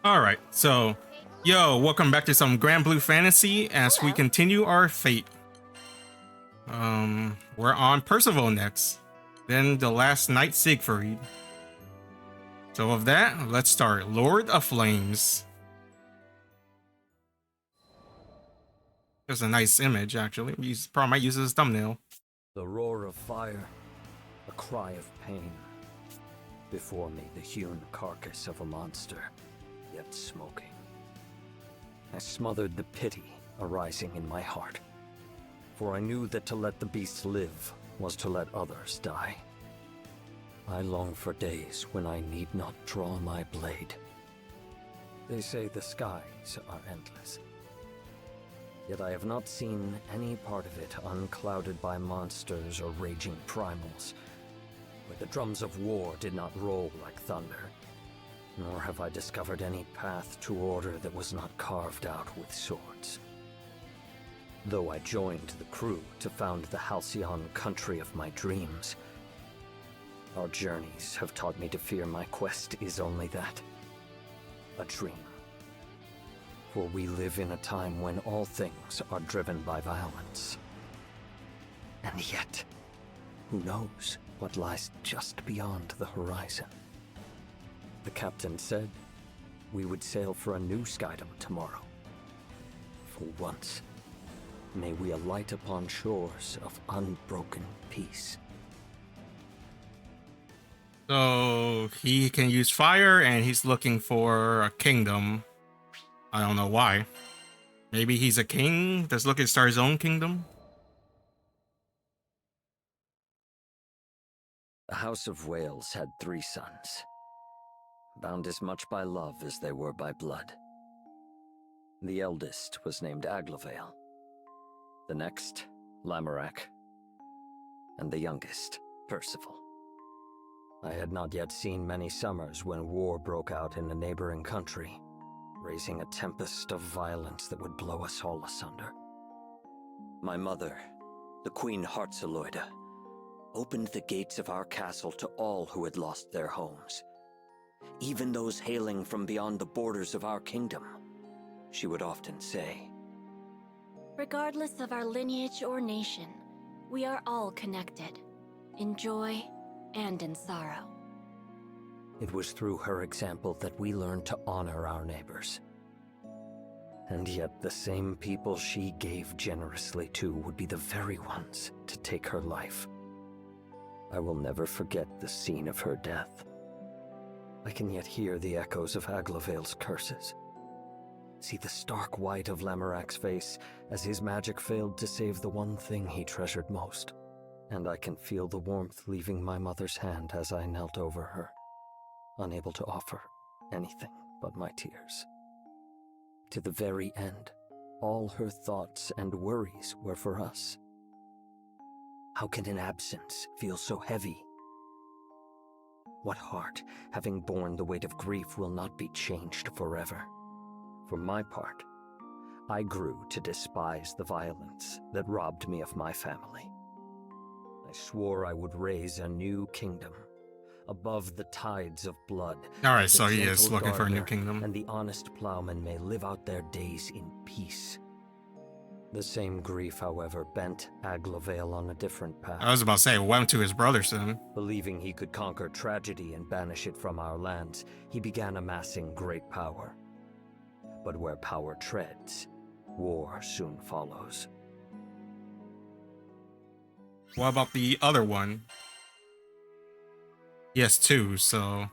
All right, so, yo, welcome back to some Granblue Fantasy as we continue our fate. We're on Percival next, then the last Knight Siegfried. So with that, let's start. Lord of Flames. There's a nice image, actually. Probably might use it as a thumbnail. The roar of fire, a cry of pain. Before me, the hewn carcass of a monster, yet smoking. I smothered the pity arising in my heart, for I knew that to let the beast live was to let others die. I long for days when I need not draw my blade. They say the skies are endless. Yet I have not seen any part of it unclouded by monsters or raging primals, where the drums of war did not roll like thunder, nor have I discovered any path to order that was not carved out with swords. Though I joined the crew to found the halcyon country of my dreams, our journeys have taught me to fear my quest is only that, a dream. For we live in a time when all things are driven by violence. And yet, who knows what lies just beyond the horizon? The captain said we would sail for a new skydom tomorrow. For once, may we alight upon shores of unbroken peace. So he can use fire, and he's looking for a kingdom. I don't know why. Maybe he's a king that's looking to start his own kingdom? The House of Wales had 3 sons, bound as much by love as they were by blood. The eldest was named Aglovale, the next, Lamorak, and the youngest, Percival. I had not yet seen many summers when war broke out in a neighboring country, raising a tempest of violence that would blow us all asunder. My mother, the Queen Hartzeloida, opened the gates of our castle to all who had lost their homes, even those hailing from beyond the borders of our kingdom. She would often say, "Regardless of our lineage or nation, we are all connected, in joy and in sorrow." It was through her example that we learned to honor our neighbors. And yet the same people she gave generously to would be the very ones to take her life. I will never forget the scene of her death. I can yet hear the echoes of Aglovale's curses. See the stark white of Lamorak's face as his magic failed to save the one thing he treasured most. And I can feel the warmth leaving my mother's hand as I knelt over her, unable to offer anything but my tears. To the very end, all her thoughts and worries were for us. How can an absence feel so heavy? What heart, having borne the weight of grief, will not be changed forever? For my part, I grew to despise the violence that robbed me of my family. I swore I would raise a new kingdom, above the tides of blood. Alright, so he is looking for a new kingdom. And the honest plowmen may live out their days in peace. The same grief, however, bent Aglovale on a different path. I was about to say, went to his brother's son. Believing he could conquer tragedy and banish it from our lands, he began amassing great power. But where power treads, war soon follows. What about the other one? He has 2, so...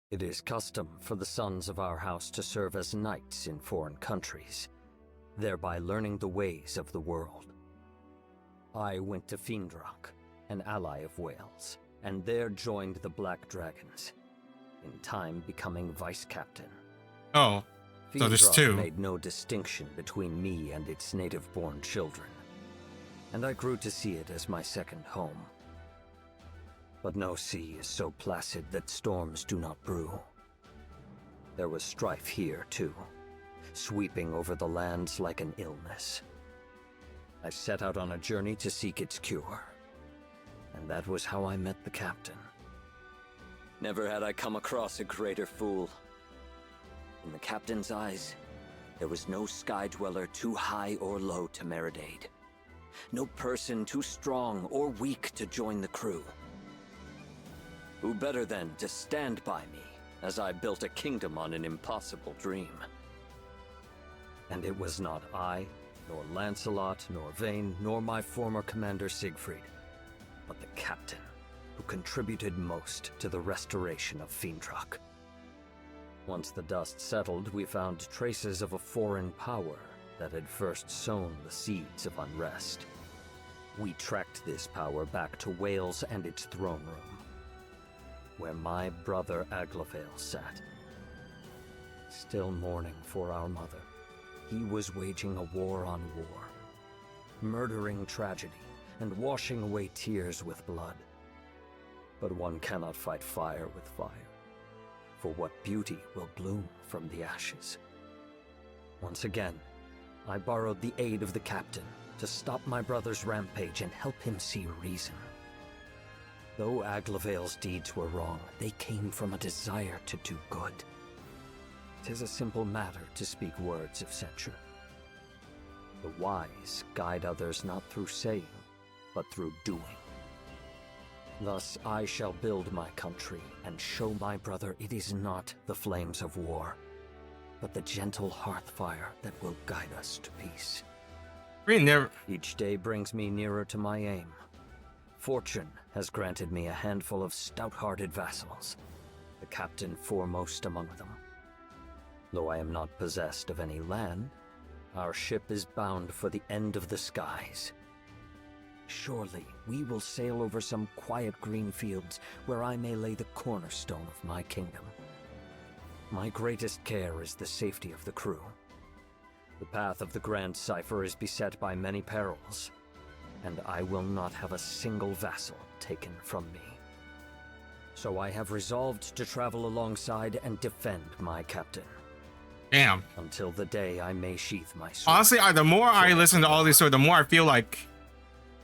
It is custom for the sons of our house to serve as knights in foreign countries, thereby learning the ways of the world. I went to Fiendrak, an ally of Wales, and there joined the Black Dragons, in time becoming vice-captain. Oh, so there's 2. Made no distinction between me and its native-born children, and I grew to see it as my second home. But no sea is so placid that storms do not brew. There was strife here, too, sweeping over the lands like an illness. I set out on a journey to seek its cure. and that was how I met the captain. Never had I come across a greater fool. In the captain's eyes, there was no sky dweller too high or low to merit aid. No person too strong or weak to join the crew. Who better than to stand by me as I built a kingdom on an impossible dream? And it was not I, nor Lancelot, nor Vayne, nor my former commander Siegfried, but the captain, who contributed most to the restoration of Fiendrock. Once the dust settled, we found traces of a foreign power that had first sown the seeds of unrest. We tracked this power back to Wales and its throne room, where my brother Aglaveil sat. Still mourning for our mother, he was waging a war on war, murdering tragedy and washing away tears with blood. But one cannot fight fire with fire, for what beauty will bloom from the ashes? Once again, I borrowed the aid of the captain to stop my brother's rampage and help him see reason. Though Aglaveil's deeds were wrong, they came from a desire to do good. 'Tis a simple matter to speak words of censure. The wise guide others not through saying, but through doing. Thus I shall build my country and show my brother it is not the flames of war, but the gentle hearth fire that will guide us to peace. Each day brings me nearer to my aim. Fortune has granted me a handful of stout-hearted vassals, the captain foremost among them. Though I am not possessed of any land, our ship is bound for the end of the skies. Surely we will sail over some quiet green fields where I may lay the cornerstone of my kingdom. My greatest care is the safety of the crew. The path of the Grand Cipher is beset by many perils, and I will not have a single vassal taken from me. So I have resolved to travel alongside and defend my captain. Damn. Until the day I may sheath my sword. Honestly, the more I listen to all these stories, the more I feel like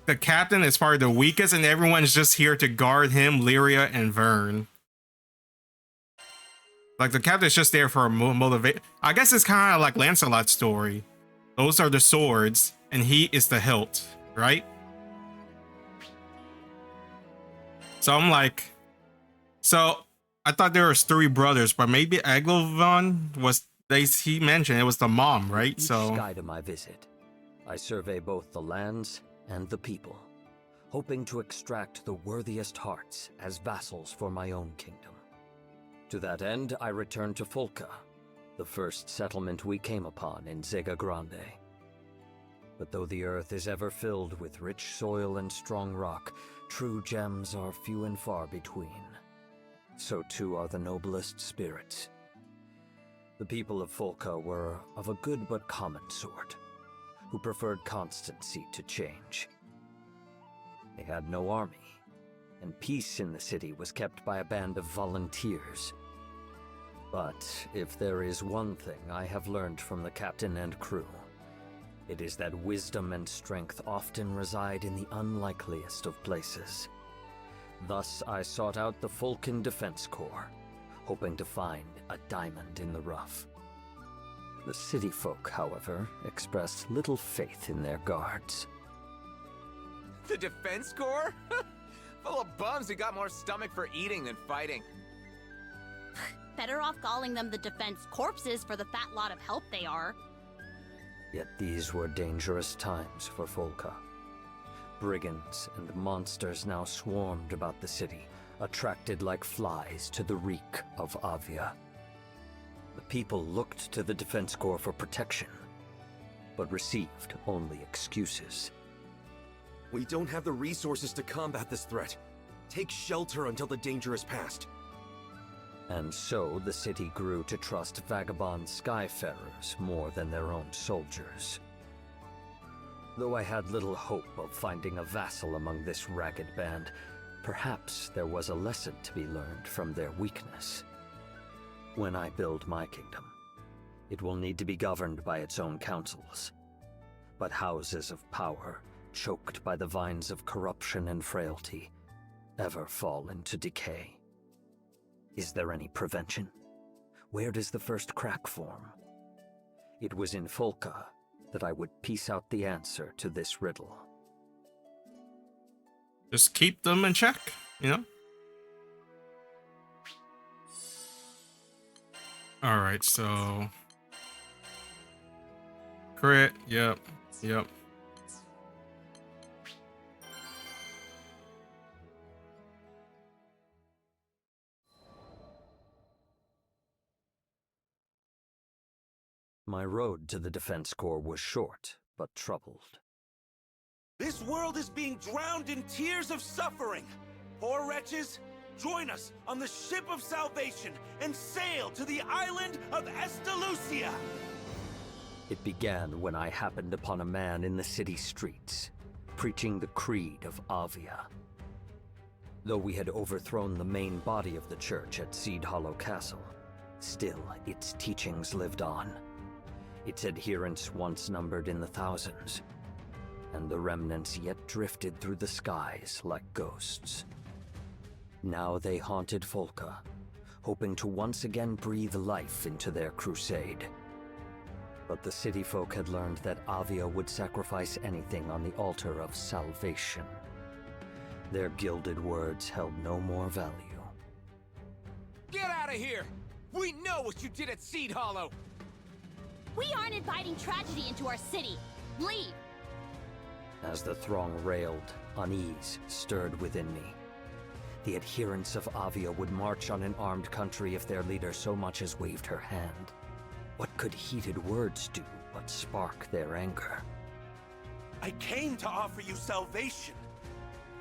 the captain is probably the weakest, and everyone's just here to guard him, Lyria, and Vyrn. Like, the captain's just there for motivate. I guess it's kind of like Lancelot's story. Those are the swords, and he is the hilt, right? So I'm like, so I thought there was 3 brothers, but maybe Aglovon was. He mentioned it was the mom, right? Each sky to my visit, I survey both the lands and the people, hoping to extract the worthiest hearts as vassals for my own kingdom. To that end, I returned to Folca, the first settlement we came upon in Zega Grande. But though the earth is ever filled with rich soil and strong rock, true gems are few and far between. So too are the noblest spirits. The people of Folca were of a good but common sort, who preferred constancy to change. They had no army, and peace in the city was kept by a band of volunteers. But if there is one thing I have learned from the captain and crew, it is that wisdom and strength often reside in the unlikeliest of places. Thus I sought out the Fulcan Defense Corps, hoping to find a diamond in the rough. The city folk, however, expressed little faith in their guards. The Defense Corps? Full of bums who got more stomach for eating than fighting. Better off calling them the Defense Corpses for the fat lot of help they are. Yet these were dangerous times for Folca. Brigands and monsters now swarmed about the city, attracted like flies to the reek of Avia. The people looked to the Defense Corps for protection, but received only excuses. We don't have the resources to combat this threat. Take shelter until the danger is past. And so the city grew to trust vagabond skyfarers more than their own soldiers. Though I had little hope of finding a vassal among this ragged band, perhaps there was a lesson to be learned from their weakness. When I build my kingdom, it will need to be governed by its own councils. But houses of power, choked by the vines of corruption and frailty, ever fall into decay? Is there any prevention? Where does the first crack form? It was in Folka that I would piece out the answer to this riddle. Just keep them in check, you know? Alright, so... Crit, yep. My road to the Defense Corps was short, but troubled. This world is being drowned in tears of suffering. Poor wretches, join us on the ship of salvation and sail to the island of Estalucia. It began when I happened upon a man in the city streets, preaching the creed of Avia. Though we had overthrown the main body of the church at Seed Hollow Castle, still its teachings lived on. Its adherents once numbered in the thousands, and the remnants yet drifted through the skies like ghosts. Now they haunted Folka, hoping to once again breathe life into their crusade. But the city folk had learned that Avia would sacrifice anything on the altar of salvation. Their gilded words held no more value. Get out of here! We know what you did at Seed Hollow! We aren't inviting tragedy into our city. Leave! As the throng railed, unease stirred within me. The adherents of Avia would march on an armed country if their leader so much as waved her hand. What could heated words do but spark their anger? I came to offer you salvation.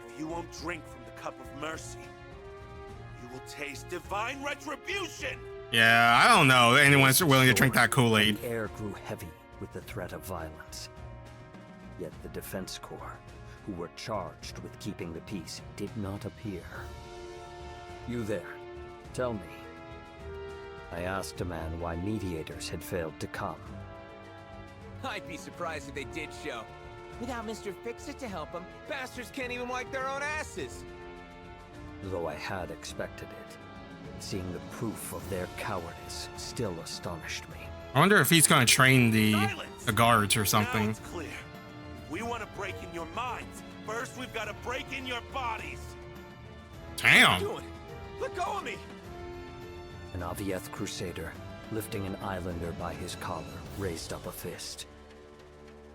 If you won't drink from the cup of mercy, you will taste divine retribution! Yeah, I don't know. Anyone's willing to drink that Kool-Aid. The air grew heavy with the threat of violence. Yet the Defense Corps, who were charged with keeping the peace, did not appear. You there, tell me. I asked a man why mediators had failed to come. I'd be surprised if they did show. Without Mr. Fix-It to help them, bastards can't even wipe their own asses. Though I had expected it, seeing the proof of their cowardice still astonished me. I wonder if he's going to train the guards or Now something. it's clear. If we want to break in your minds, first we've got to break in your bodies. Damn. Doing? Let go of me! An Avieth crusader, lifting an islander by his collar, raised up a fist.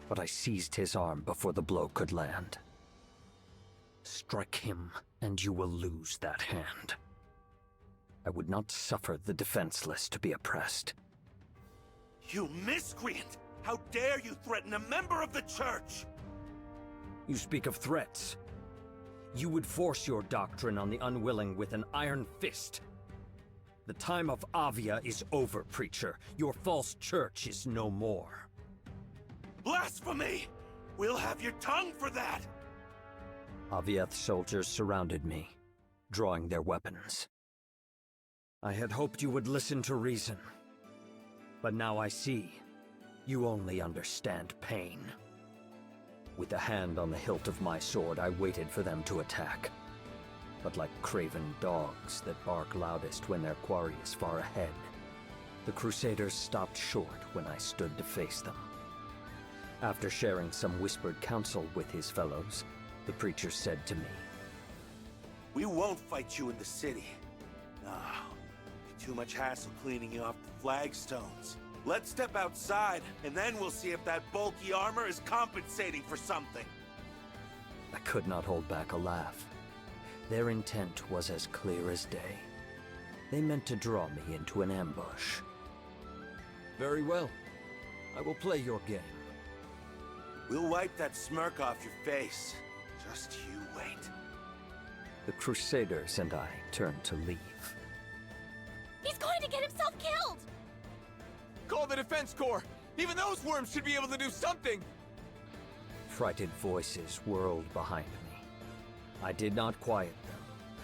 But I seized his arm before the blow could land. Strike him, and you will lose that hand. I would not suffer the defenseless to be oppressed. You miscreant! How dare you threaten a member of the church! You speak of threats. You would force your doctrine on the unwilling with an iron fist. The time of Avia is over, preacher. Your false church is no more. Blasphemy! We'll have your tongue for that! Avieth soldiers surrounded me, drawing their weapons. I had hoped you would listen to reason. But now I see, you only understand pain. With a hand on the hilt of my sword, I waited for them to attack. But like craven dogs that bark loudest when their quarry is far ahead, the Crusaders stopped short when I stood to face them. After sharing some whispered counsel with his fellows, the preacher said to me, We won't fight you in the city. No, be too much hassle cleaning you off the flagstones. Let's step outside, and then we'll see if that bulky armor is compensating for something. I could not hold back a laugh. Their intent was as clear as day. They meant to draw me into an ambush. Very well. I will play your game. We'll wipe that smirk off your face. Just you wait. The Crusaders and I turned to leave. He's going to get himself killed! Call the Defense Corps! Even those worms should be able to do something! Frightened voices whirled behind me. I did not quiet them,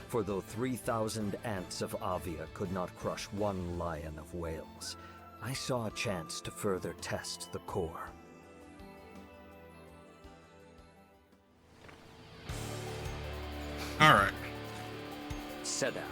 for though 3,000 ants of Avia could not crush one lion of Wales, I saw a chance to further test the core. All right. set out.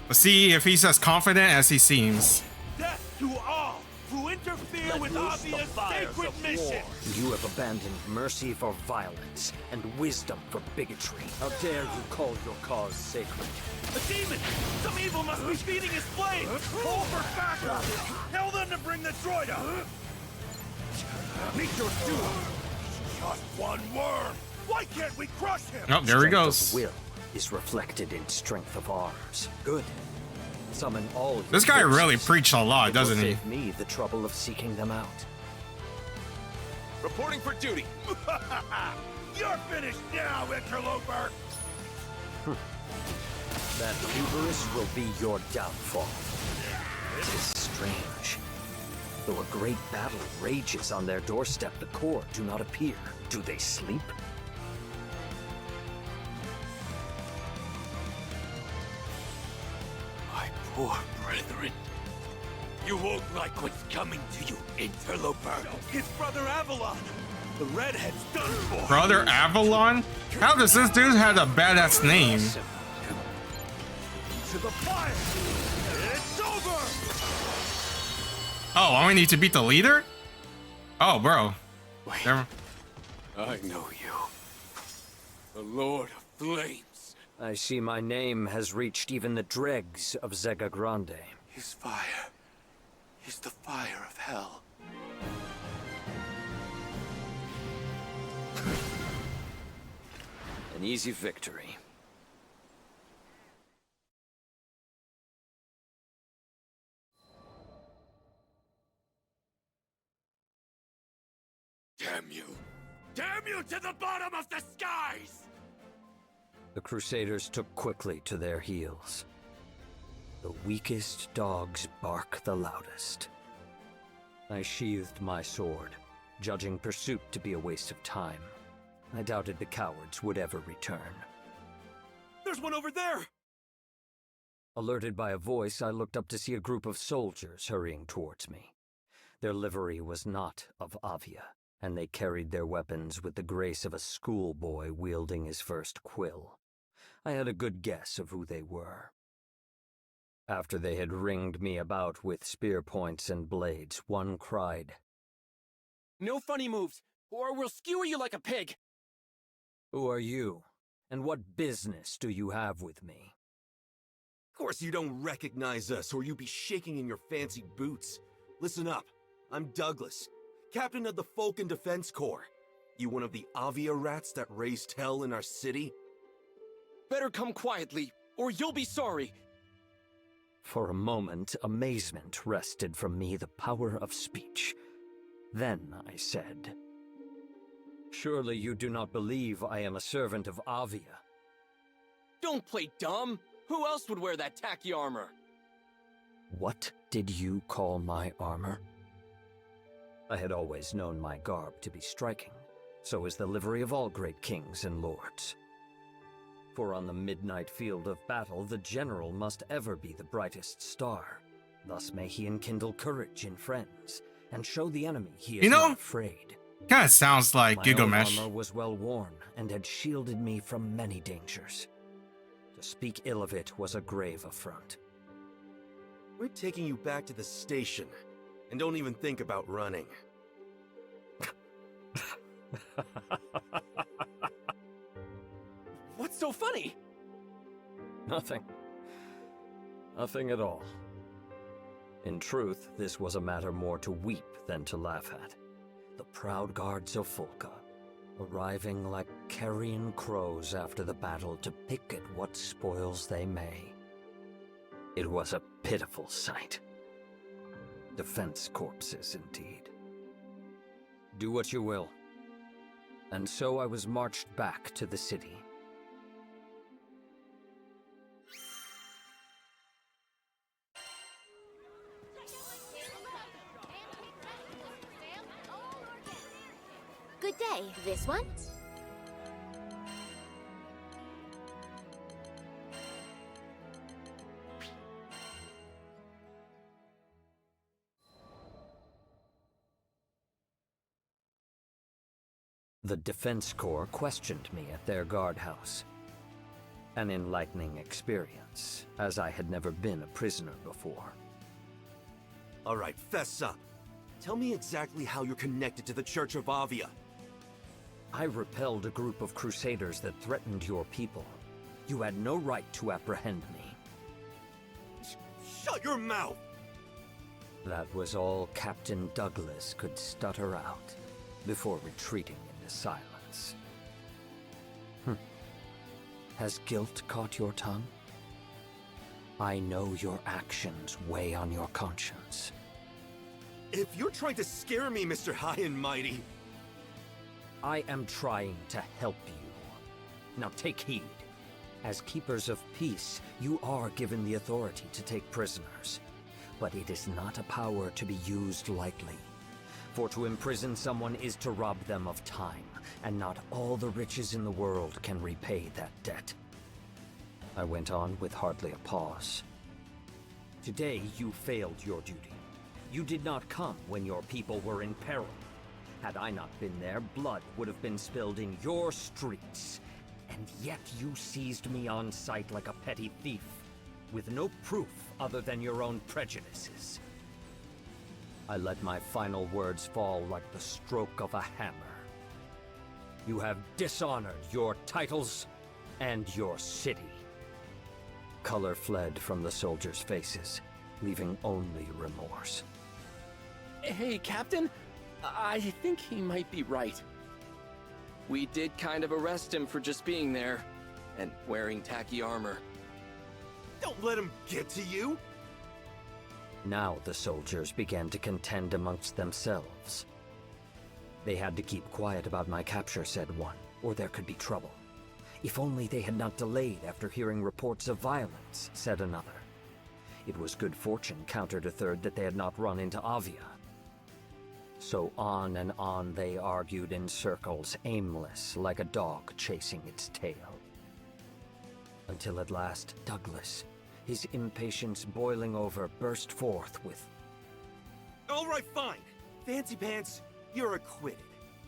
Let's see if he's as confident as he seems. Death to all who interfere with Avia's sacred mission! You have abandoned mercy for violence and wisdom for bigotry. How dare you call your cause sacred? A demon! Some evil must be feeding his flame! Call for backup! Tell them to bring the droid up! Meet your doom! Just one worm! Why can't we crush him? Oh, there he Strength goes. of will is reflected in strength of arms. Good. Summon all your This guy forces. really preached a lot, It will doesn't he? save me the trouble of seeking them out. Reporting for duty. You're finished now, interloper! That hubris will be your downfall. It is strange. Though a great battle rages on their doorstep, the core do not appear. Do they sleep? My poor brethren. You won't like what's coming to you, interloper. It's Brother Avalon. The redhead's done for. Brother Avalon? How does this dude have a badass name? To the fire! It's over! Oh, I only need to beat the leader? Oh, bro. Wait, Never. I know you. The Lord of Flames. I see my name has reached even the dregs of Zega Grande. His fire is the fire of hell. An easy victory. Damn you! Damn you to the bottom of the skies! The Crusaders took quickly to their heels. The weakest dogs bark the loudest. I sheathed my sword, judging pursuit to be a waste of time. I doubted the cowards would ever return. There's one over there! Alerted by a voice, I looked up to see a group of soldiers hurrying towards me. Their livery was not of Avia, and they carried their weapons with the grace of a schoolboy wielding his first quill. I had a good guess of who they were. After they had ringed me about with spear points and blades, one cried, No funny moves, or we'll skewer you like a pig! "Who are you, and what business do you have with me?" Of course you don't recognize us, or you'd be shaking in your fancy boots. Listen up. I'm Douglas, captain of the Falcon Defense Corps. You one of the Avia rats that raised hell in our city? Better come quietly, or you'll be sorry! For a moment, amazement wrested from me the power of speech. Then I said, "Surely you do not believe I am a servant of Avia?" Don't play dumb! Who else would wear that tacky armor? What did you call my armor? I had always known my garb to be striking. So is the livery of all great kings and lords. For on the midnight field of battle, the general must ever be the brightest star. Thus may he enkindle courage in friends, and show the enemy he is not afraid. Kind of sounds like My own Gilgamesh. armor was well worn, and had shielded me from many dangers. To speak ill of it was a grave affront. We're taking you back to the station, and don't even think about running. What's so funny? Nothing. Nothing at all. In truth, this was a matter more to weep than to laugh at. The proud guards of Fulka, arriving like carrion crows after the battle to pick at what spoils they may. It was a pitiful sight. Defense corpses, indeed. Do what you will. And so I was marched back to the city. Good day. This one? The Defense Corps questioned me at their guardhouse. An enlightening experience, as I had never been a prisoner before. Alright, fess up. Tell me exactly how you're connected to the Church of Avia. I repelled a group of crusaders that threatened your people. You had no right to apprehend me. Shut your mouth! That was all Captain Douglas could stutter out before retreating into silence. Has guilt caught your tongue? I know your actions weigh on your conscience. If you're trying to scare me, Mr. High and Mighty... I am trying to help you. Now take heed. As keepers of peace, you are given the authority to take prisoners. But it is not a power to be used lightly. For to imprison someone is to rob them of time, and not all the riches in the world can repay that debt. I went on with hardly a pause. Today you failed your duty. You did not come when your people were in peril. Had I not been there, blood would have been spilled in your streets. And yet you seized me on sight like a petty thief, with no proof other than your own prejudices. I let my final words fall like the stroke of a hammer. You have dishonored your titles and your city. Color fled from the soldiers' faces, leaving only remorse. Hey, Captain. I think he might be right. We did kind of arrest him for just being there, and wearing tacky armor. Don't let him get to you! Now the soldiers began to contend amongst themselves. They had to keep quiet about my capture, said one, or there could be trouble. If only they had not delayed after hearing reports of violence, said another. It was good fortune, countered a third, that they had not run into Avia. So on and on they argued in circles, aimless, like a dog chasing its tail. Until at last, Douglas, his impatience boiling over, burst forth with... Alright, fine! Fancy Pants, you're acquitted.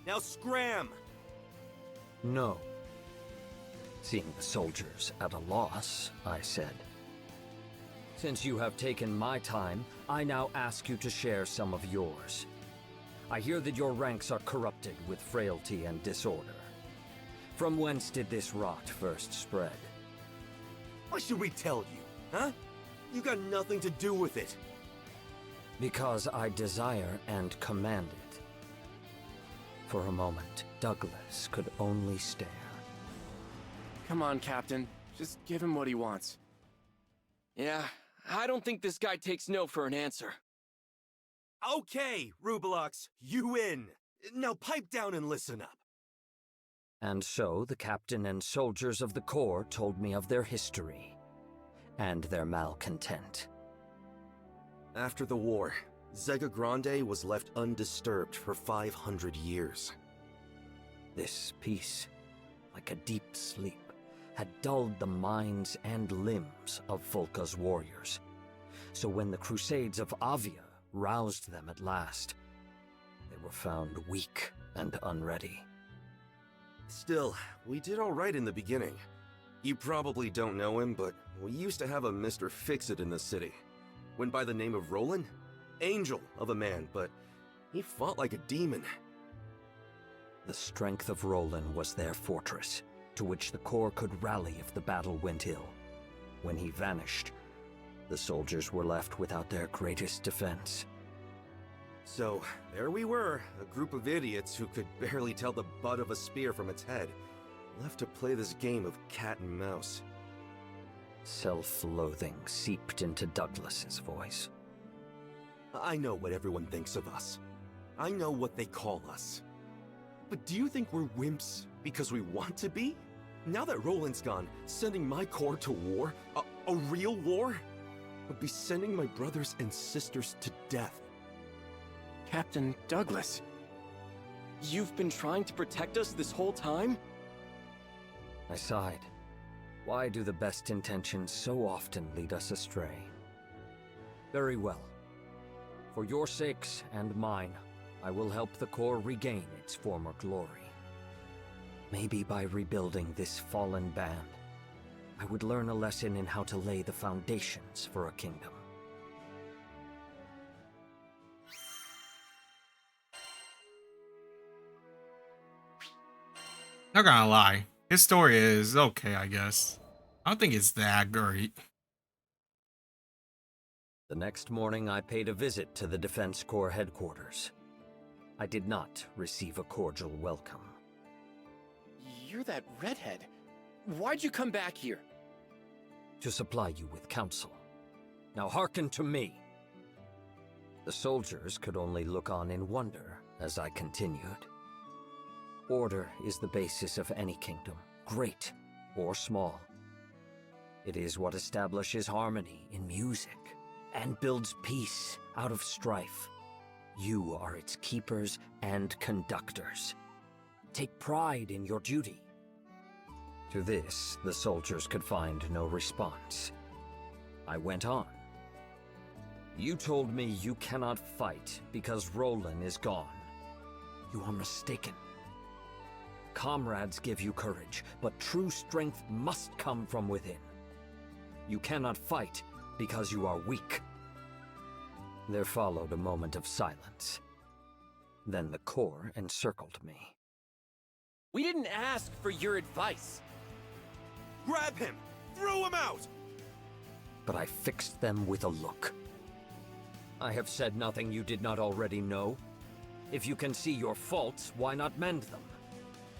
Now scram! No. Seeing the soldiers at a loss, I said, since you have taken my time, I now ask you to share some of yours. I hear that your ranks are corrupted with frailty and disorder. From whence did this rot first spread? Why should we tell you, huh? You got nothing to do with it. Because I desire and command it. For a moment, Douglas could only stare. Come on, Captain. Just give him what he wants. Yeah, I don't think this guy takes no for an answer. Okay, Rubelux, you win. Now pipe down and listen up. And so the captain and soldiers of the Corps told me of their history and their malcontent. After the war, Zega Grande was left undisturbed for 500 years. This peace, like a deep sleep, had dulled the minds and limbs of Volca's warriors. So when the Crusades of Avia roused them at last, they were found weak and unready. Still, we did all right in the beginning. You probably don't know him, but we used to have a Mr. Fix-It in the city. Went by the name of Roland? Angel of a man, but he fought like a demon. The strength of Roland was their fortress, to which the Corps could rally if the battle went ill. When he vanished, the soldiers were left without their greatest defense. So, there we were, a group of idiots who could barely tell the butt of a spear from its head, left to play this game of cat and mouse. Self-loathing seeped into Douglas's voice. I know what everyone thinks of us. I know what they call us. But do you think we're wimps because we want to be? Now that Roland's gone, sending my Corps to war, a real war, would be sending my brothers and sisters to death. Captain Douglas, you've been trying to protect us this whole time? I sighed. Why do the best intentions so often lead us astray? Very well. For your sakes and mine, I will help the Corps regain its former glory. Maybe by rebuilding this fallen band, I would learn a lesson in how to lay the foundations for a kingdom. Not gonna lie, his story is okay, I guess. I don't think it's that great. The next morning, I paid a visit to the Defense Corps headquarters. I did not receive a cordial welcome. You're that redhead. Why'd you come back here? To supply you with counsel. Now hearken to me. The soldiers could only look on in wonder as I continued. Order is the basis of any kingdom, great or small. It is what establishes harmony in music and builds peace out of strife. You are its keepers and conductors. Take pride in your duty. To this, the soldiers could find no response. I went on. You told me you cannot fight because Roland is gone. You are mistaken. Comrades give you courage, but true strength must come from within. You cannot fight because you are weak. There followed a moment of silence. Then the Corps encircled me. We didn't ask for your advice. Grab him! Throw him out! But I fixed them with a look. I have said nothing you did not already know. If you can see your faults, why not mend them?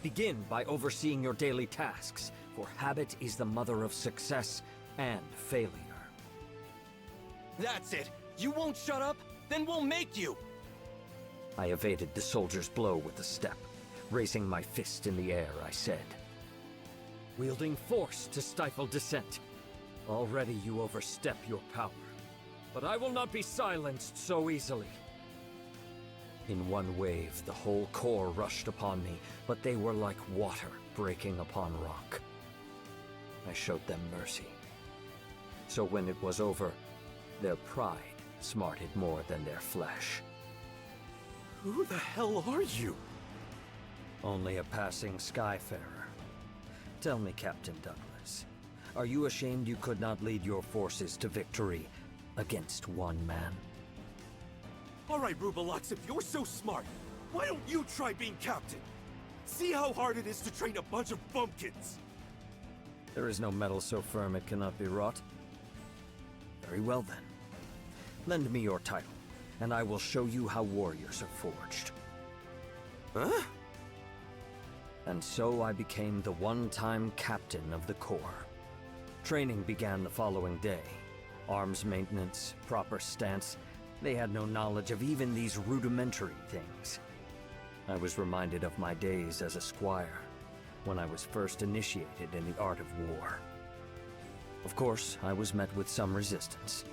Begin by overseeing your daily tasks, for habit is the mother of success and failure. That's it! You won't shut up? Then we'll make you! I evaded the soldier's blow with a step. Raising my fist in the air, I said, wielding force to stifle dissent. Already you overstep your power, but I will not be silenced so easily. In one wave, the whole Corps rushed upon me, but they were like water breaking upon rock. I showed them mercy. So when it was over, their pride smarted more than their flesh. Who the hell are you? Only a passing skyfarer. Tell me, Captain Douglas, are you ashamed you could not lead your forces to victory against one man? Alright, Rubalux, if you're so smart, why don't you try being captain? See how hard it is to train a bunch of bumpkins! There is no metal so firm it cannot be wrought. Very well then. Lend me your title, and I will show you how warriors are forged. Huh? And so I became the one-time captain of the Corps. Training began the following day. Arms maintenance, proper stance. They had no knowledge of even these rudimentary things. I was reminded of my days as a squire, when I was first initiated in the art of war. Of course, I was met with some resistance.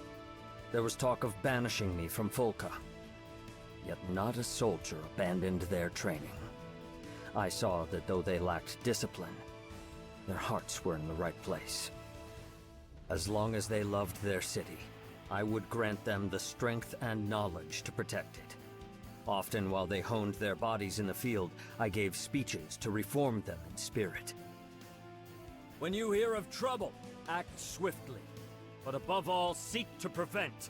There was talk of banishing me from Folka. Yet not a soldier abandoned their training. I saw that though they lacked discipline, their hearts were in the right place. As long as they loved their city, I would grant them the strength and knowledge to protect it. Often while they honed their bodies in the field, I gave speeches to reform them in spirit. When you hear of trouble, act swiftly. But above all, seek to prevent.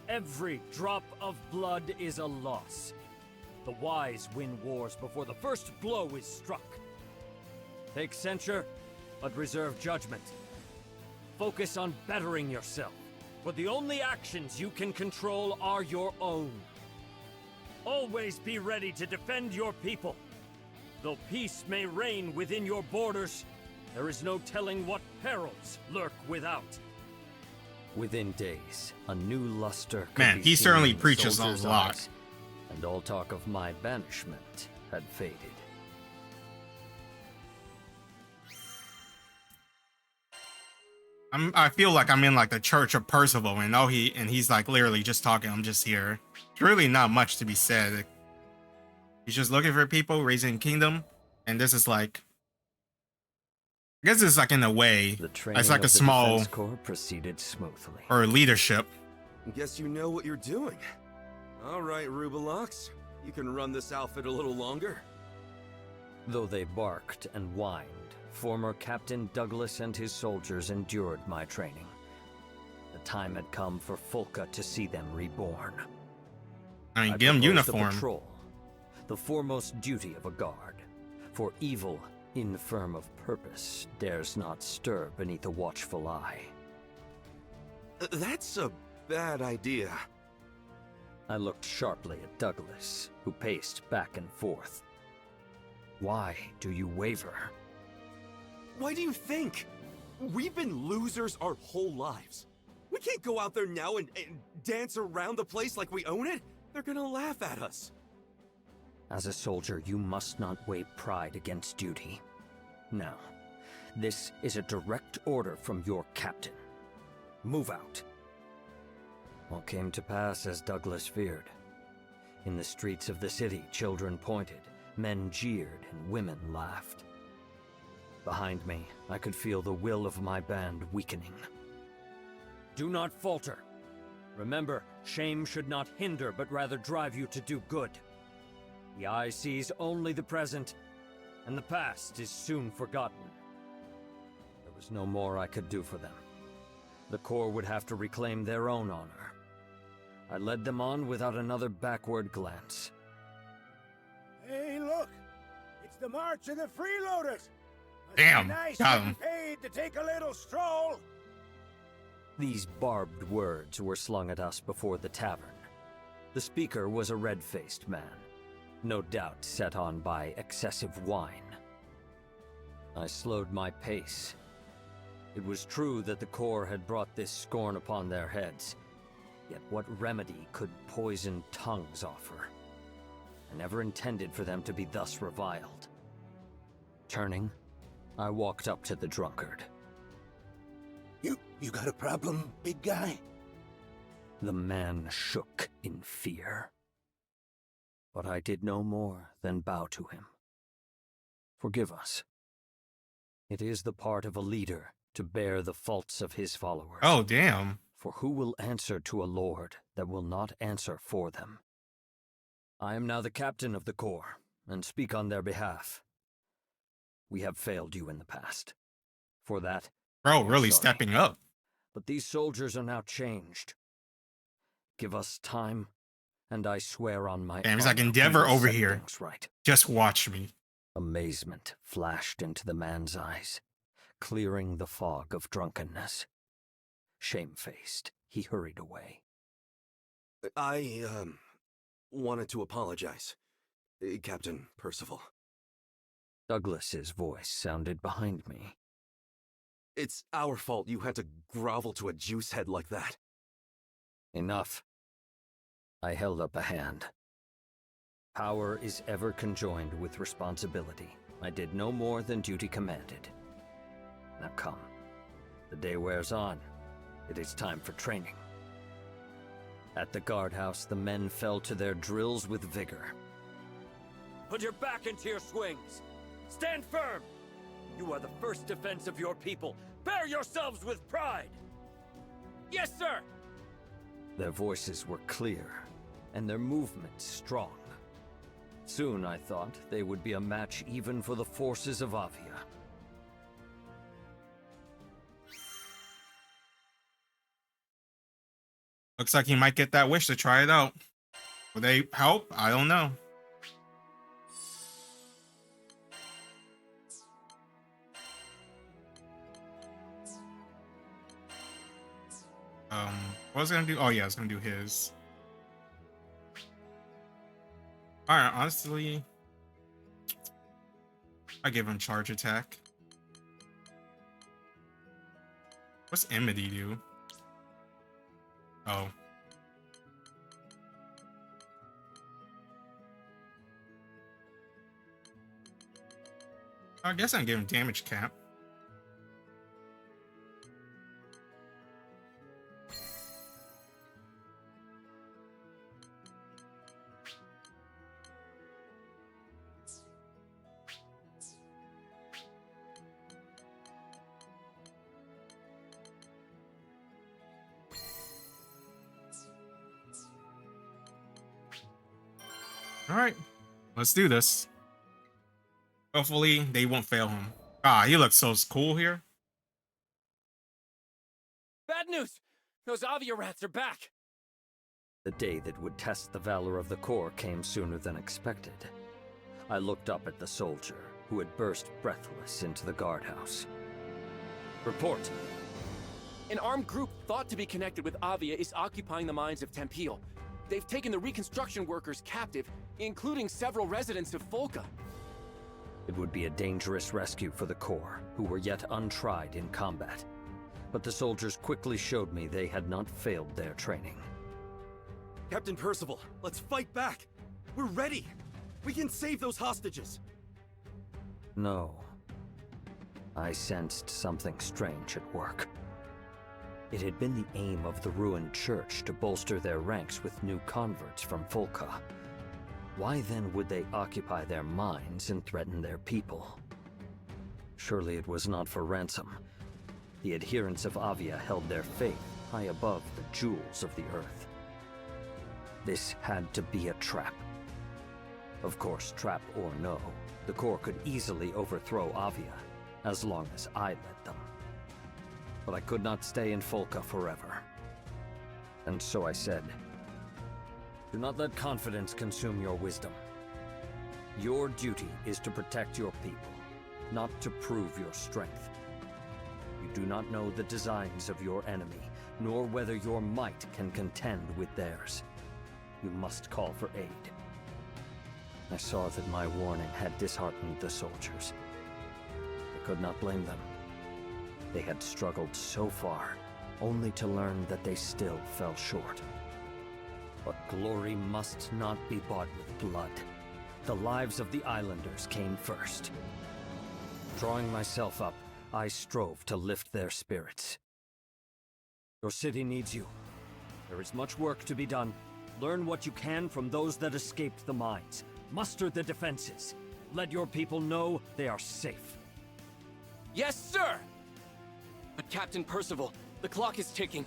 Every drop of blood is a loss. The wise win wars before the first blow is struck. Take censure, but reserve judgment. Focus on bettering yourself, for the only actions you can control are your own. Always be ready to defend your people. Though peace may reign within your borders, there is no telling what perils lurk without. Within days, a new luster could Man, be he seen certainly in the preaches a soldiers' lot. eyes, and all talk of my banishment had faded. I feel like I'm in like the Church of Percival, and he's like literally just talking. I'm just here. There's really not much to be said. He's just looking for people, raising kingdom, and this is like, I guess it's like in a way, The training it's like of a the small Defense Corps proceeded smoothly. or leadership. Guess you know what you're doing. Alright, Rubalux, you can run this outfit a little longer. Though they barked and whined, Former Captain Douglas and his soldiers endured my training. The time had come for Fulka to see them reborn. I mean, I give him proposed a uniform. patrol, the foremost duty of a guard. For evil, infirm of purpose, dares not stir beneath a watchful eye. That's a bad idea. I looked sharply at Douglas, who paced back and forth. Why do you waver? Why do you think? We've been losers our whole lives. We can't go out there now and dance around the place like we own it. They're gonna laugh at us. As a soldier, you must not weigh pride against duty. Now, this is a direct order from your captain. Move out. All came to pass as Douglas feared. In the streets of the city, children pointed, men jeered, and women laughed. Behind me, I could feel the will of my band weakening. Do not falter. Remember, shame should not hinder, but rather drive you to do good. The eye sees only the present, and the past is soon forgotten. There was no more I could do for them. The Corps would have to reclaim their own honor. I led them on without another backward glance. Hey, look! It's the March of the Freeloaders! Must Damn, be nice got getting him. paid to take a little stroll! These barbed words were slung at us before the tavern. The speaker was a red-faced man, no doubt set on by excessive wine. I slowed my pace. It was true that the Corps had brought this scorn upon their heads, yet what remedy could poisoned tongues offer? I never intended for them to be thus reviled. Turning, I walked up to the drunkard. You got a problem, big guy? The man shook in fear. But I did no more than bow to him. Forgive us. It is the part of a leader to bear the faults of his followers. Oh, damn. For who will answer to a lord that will not answer for them? I am now the captain of the Corps, and speak on their behalf. We have failed you in the past. For that, Bro, I'm really sorry. stepping up. But these soldiers are now changed. Give us time, and I swear on my Damn, he's like, honor we Endeavor will over set here. things right. Just watch me. Amazement flashed into the man's eyes, clearing the fog of drunkenness. Shamefaced, he hurried away. I, wanted to apologize, Captain Percival. Douglas's voice sounded behind me. It's our fault you had to grovel to a juicehead like that. Enough. I held up a hand. Power is ever conjoined with responsibility. I did no more than duty commanded. Now come. The day wears on. It is time for training. At the guardhouse, the men fell to their drills with vigor. Put your back into your swings! Stand firm! You are the first defense of your people. Bear yourselves with pride! Yes, sir! Their voices were clear, and their movements strong. Soon, I thought, they would be a match even for the forces of Avia. Looks like he might get that wish to try it out. Will they help? I don't know. What was I gonna do? Oh yeah, I was gonna do his. Alright, honestly, I give him charge attack. What's Enmity do? Oh. I guess I'm giving damage cap. All right, let's do this. Hopefully they won't fail him. Ah, he looks so cool here. Bad news! Those Avia rats are back! The day that would test the valor of the Corps came sooner than expected. I looked up at the soldier, who had burst breathless into the guardhouse. Report. An armed group thought to be connected with Avia is occupying the mines of Tempeel. They've taken the reconstruction workers captive, including several residents of Folka. It would be a dangerous rescue for the Corps, who were yet untried in combat. But the soldiers quickly showed me they had not failed their training. Captain Percival, let's fight back! We're ready! We can save those hostages! No. I sensed something strange at work. It had been the aim of the ruined church to bolster their ranks with new converts from Folka. Why then would they occupy their mines and threaten their people? Surely it was not for ransom. The adherents of Avia held their faith high above the jewels of the earth. This had to be a trap. Of course, trap or no, the Corps could easily overthrow Avia, as long as I led them. But I could not stay in Folka forever. And so I said, do not let confidence consume your wisdom. Your duty is to protect your people, not to prove your strength. You do not know the designs of your enemy, nor whether your might can contend with theirs. You must call for aid. I saw that my warning had disheartened the soldiers. I could not blame them. They had struggled so far, only to learn that they still fell short. But glory must not be bought with blood. The lives of the islanders came first. Drawing myself up, I strove to lift their spirits. Your city needs you. There is much work to be done. Learn what you can from those that escaped the mines. Muster the defenses. Let your people know they are safe. Yes, sir! But Captain Percival, the clock is ticking.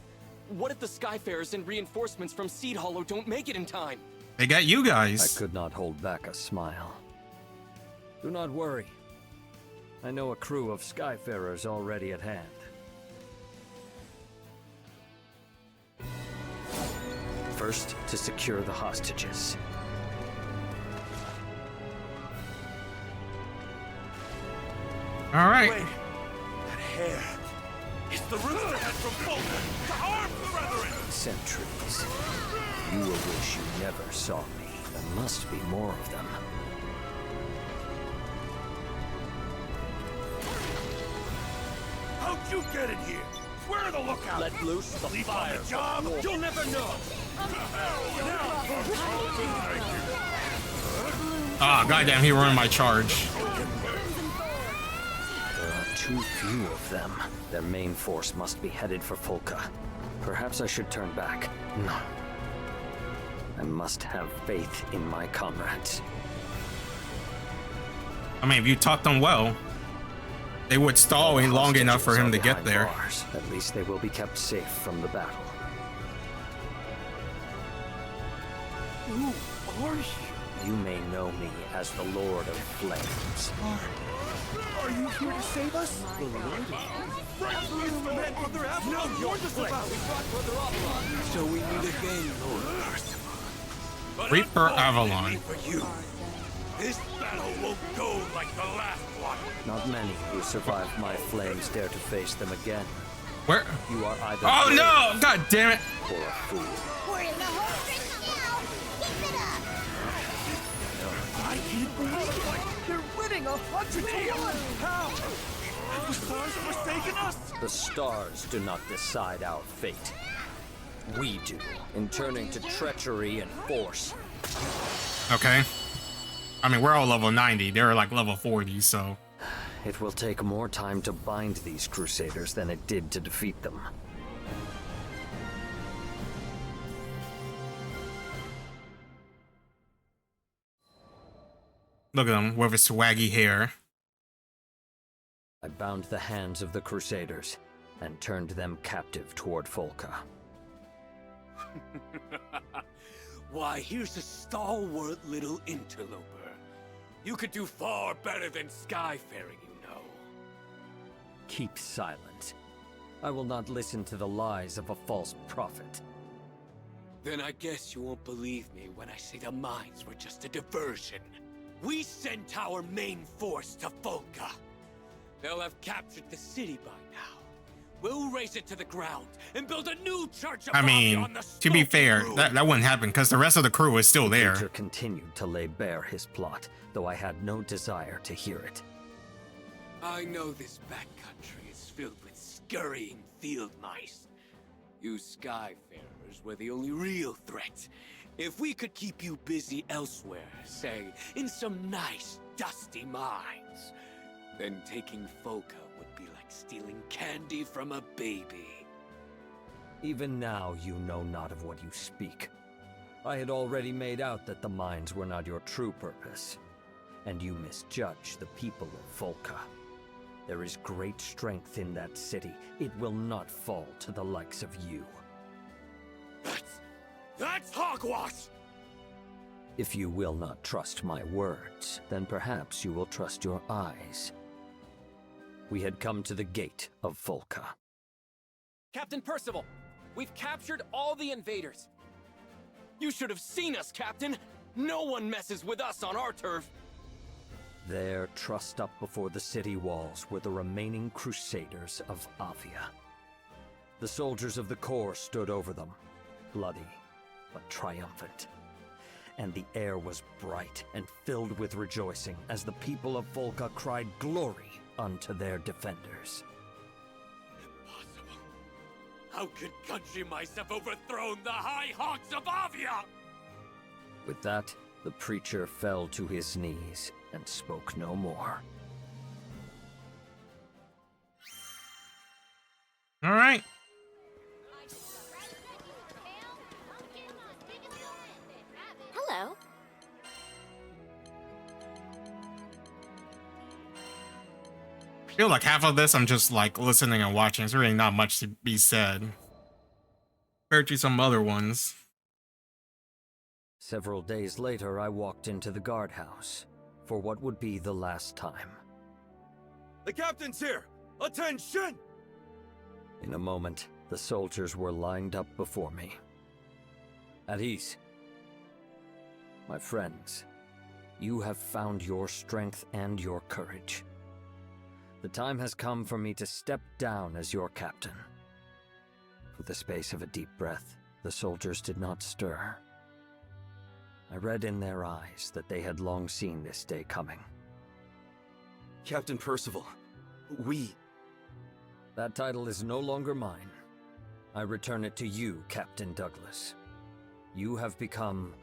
What if the Skyfarers and reinforcements from Seed Hollow don't make it in time? They got you guys. I could not hold back a smile. Do not worry. I know a crew of Skyfarers already at hand. First, to secure the hostages. All right. Wait, that hair. It's the rooster head from Folka. To arms, brethren! Sentries. You will wish you never saw me. There must be more of them. How'd you get in here? Where are the lookouts? Let loose the Sleep fire. on the job? You'll never know! Ah, goddamn, he ruined my charge. There are too few of them. Their main force must be headed for Folka. Perhaps I should turn back. No. I must have faith in my comrades. I mean, if you taught them well, they would stall long enough for him to get there. Bars. At least they will be kept safe from the battle. Who are you? You may know me as the Lord of Flames. Are you here to save us? The Lord? Right, it's the man Brother Avalon. No, you're the survivor. We brought Brother Avalon. So we meet again, Lord Percival. Reaper Avalon. For you. This battle won't go like the last one. Not many who survived my flames dare to face them again. Where? You are either Oh brave no! God damn it! or a fool. We're in the home stretch now! Keep it up! I can't believe it. They're winning 100-1. How? The stars have forsaken us? The stars do not decide our fate. We do, in turning to treachery and force. Okay. I mean, we're all level 90. They're like level 40, so. It will take more time to bind these crusaders than it did to defeat them. Look at him with his swaggy hair. I bound the hands of the crusaders and turned them captive toward Folka. Why, here's a stalwart little interloper. You could do far better than skyfaring, you know. Keep silent. I will not listen to the lies of a false prophet. Then I guess you won't believe me when I say the mines were just a diversion. We sent our main force to Volca. They'll have captured the city by now. We'll raze it to the ground and build a new church of I Avia mean, on the to be smoking fair, ruins. that wouldn't happen because the rest of the crew was still there. Victor continued to lay bare his plot, though I had no desire to hear it. I know this backcountry is filled with scurrying field mice. You skyfarers were the only real threat. If we could keep you busy elsewhere, say, in some nice, dusty mines, then taking Volca would be like stealing candy from a baby. Even now you know not of what you speak. I had already made out that the mines were not your true purpose, and you misjudge the people of Volca. There is great strength in that city. It will not fall to the likes of you. That's hogwash! If you will not trust my words, then perhaps you will trust your eyes. We had come to the gate of Volca. Captain Percival, we've captured all the invaders. You should have seen us, Captain. No one messes with us on our turf. There, trussed up before the city walls, were the remaining crusaders of Avia. The soldiers of the Corps stood over them, bloody but triumphant. And the air was bright and filled with rejoicing as the people of Volca cried glory unto their defenders. Impossible. How could country mice have overthrown the high hawks of Avia? With that, the preacher fell to his knees and spoke no more. All right. Hello. I feel like half of this I'm just like listening and watching. There's really not much to be said compared to some other ones. Several days later, I walked into the guardhouse for what would be the last time. The captain's here! Attention! In a moment, the soldiers were lined up before me. At ease. My friends, you have found your strength and your courage. The time has come for me to step down as your captain. With the space of a deep breath, the soldiers did not stir. I read in their eyes that they had long seen this day coming. Captain Percival, we... That title is no longer mine. I return it to you, Captain Douglas. You have become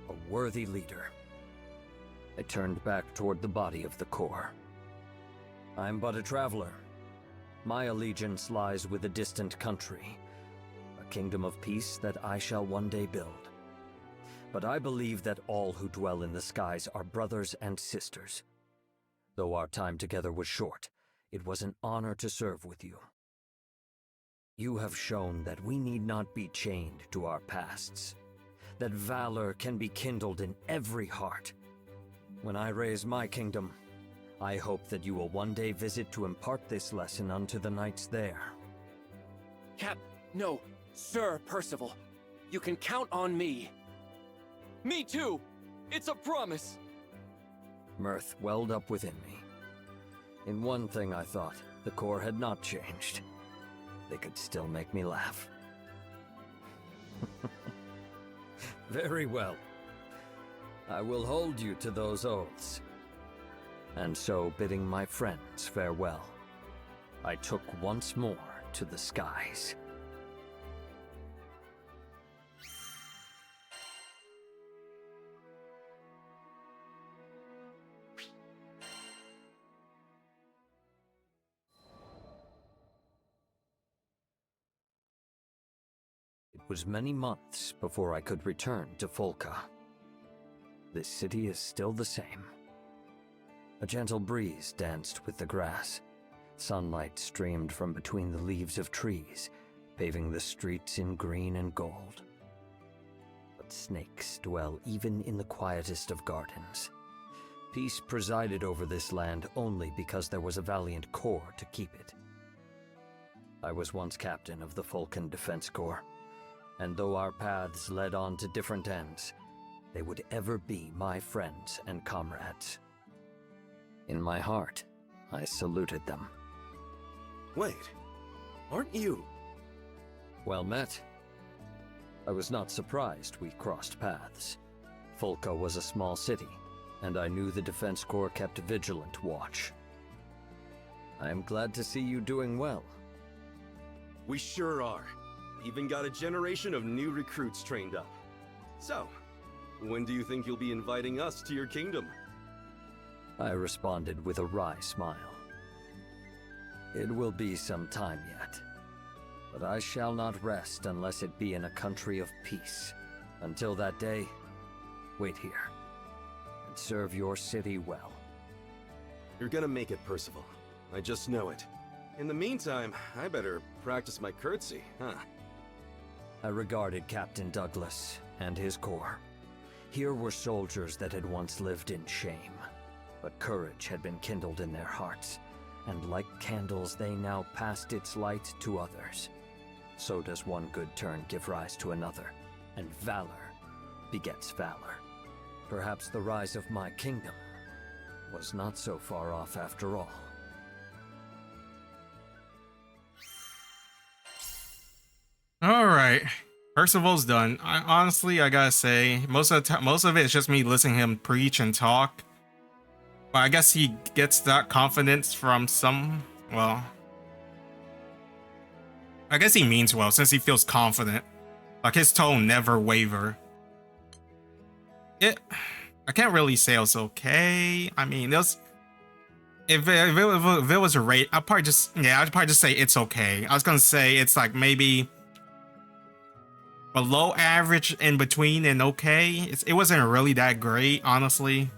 a worthy leader. I turned back toward the body of the Corps. I'm but a traveler. My allegiance lies with a distant country, a kingdom of peace that I shall one day build. But I believe that all who dwell in the skies are brothers and sisters. Though our time together was short, it was an honor to serve with you. You have shown that we need not be chained to our pasts, that valor can be kindled in every heart. When I raise my kingdom, I hope that you will one day visit to impart this lesson unto the knights there. No, Sir Percival. You can count on me. Me too! It's a promise! Mirth welled up within me. In one thing I thought, the Corps had not changed. They could still make me laugh. Very well. I will hold you to those oaths. And so, bidding my friends farewell, I took once more to the skies. It was many months before I could return to Volca. This city is still the same. A gentle breeze danced with the grass. Sunlight streamed from between the leaves of trees, paving the streets in green and gold. But snakes dwell even in the quietest of gardens. Peace presided over this land only because there was a valiant Corps to keep it. I was once captain of the Vulcan Defense Corps, and though our paths led on to different ends, they would ever be my friends and comrades. In my heart, I saluted them. Wait, aren't you? Well met. I was not surprised we crossed paths. Fulca was a small city, and I knew the Defense Corps kept vigilant watch. I am glad to see you doing well. We sure are. Even got a generation of new recruits trained up. So, when do you think you'll be inviting us to your kingdom? I responded with a wry smile. It will be some time yet, but I shall not rest unless it be in a country of peace. Until that day, wait here, and serve your city well. You're gonna make it, Percival. I just know it. In the meantime, I better practice my curtsy, huh? I regarded Captain Douglas and his corps. Here were soldiers that had once lived in shame, but courage had been kindled in their hearts, and like candles they now passed its light to others. So does one good turn give rise to another, and valor begets valor. Perhaps the rise of my kingdom was not so far off after all. All right, Percival's done. Honestly, I gotta say, most of it is just me listening to him preach and talk. But I guess he gets that confidence from some. Well, I guess he means well since he feels confident. Like his tone never waver. I can't really say it's okay. I mean, if it was a rate, I'd probably just say it's okay. I was gonna say it's like maybe below average, in between, and okay. It wasn't really that great, honestly.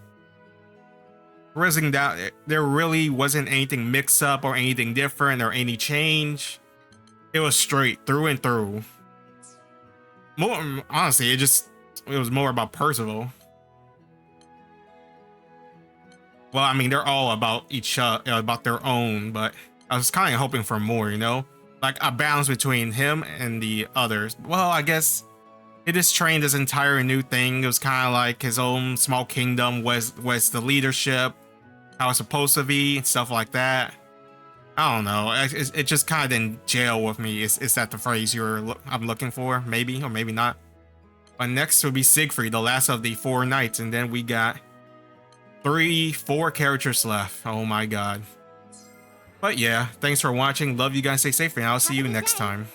There really wasn't anything mix up or anything different or any change. It was straight through and through. More honestly, it was more about Percival. Well, I mean, they're all about each other, about their own, but I was kind of hoping for more, you know? Like a balance between him and the others. Well, I guess he just trained this entire new thing. It was kind of like his own small kingdom was the leadership, how it's supposed to be, and stuff like that. I don't know. It just kind of didn't gel with me. Is that the phrase I'm looking for? Maybe or maybe not. But next will be Siegfried, the last of the 4 knights, and then we got 4 characters left. Oh my god. But yeah, thanks for watching. Love you guys. Stay safe, and I'll see you next time.